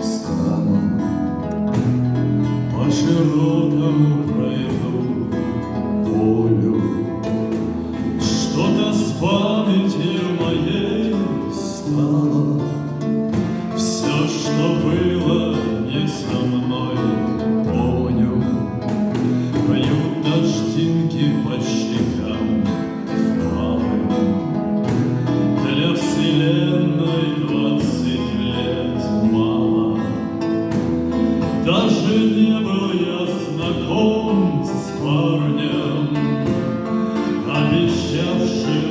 Стану по широкому пройду полю, что-то с памятью моей стало. Все, что было не со мной, помню. Бьют дождинки по щекам впалым. Для вселенной 20 лет мало. Даже не был я знаком с парнем, обещавшим: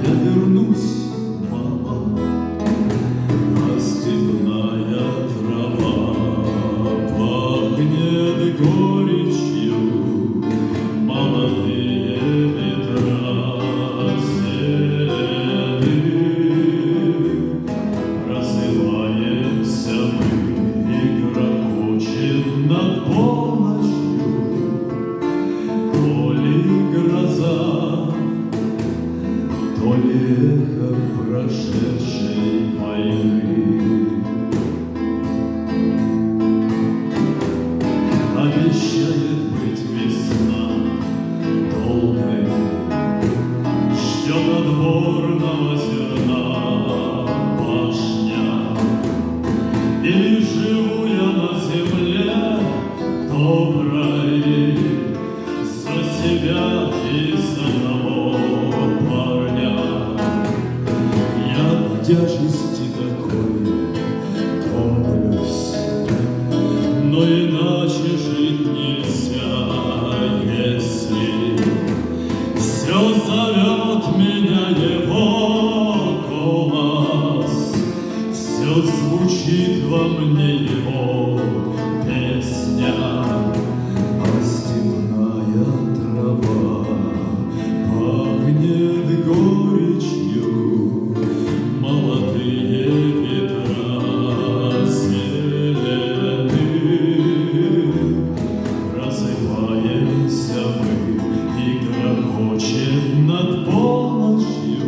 я вернусь, мама. А степная трава пахнет горечью, молодые ветра зелены. Просыпаемся мы, и грохочет над полночью то ли гроза, то ли эхо прошедшей войны. Обещает быть весна долгой, ждет отборного зерна пашня. Или живу я на земле доброй за себя и за одного парня. Я от тяжести такой томлюсь, но иначе жить нельзя, если все зовет меня его голос, все звучит во мне его песня. А степная трава пахнет горечью, молодые ветра зелены. Просыпаемся мы, и грохочет над полночью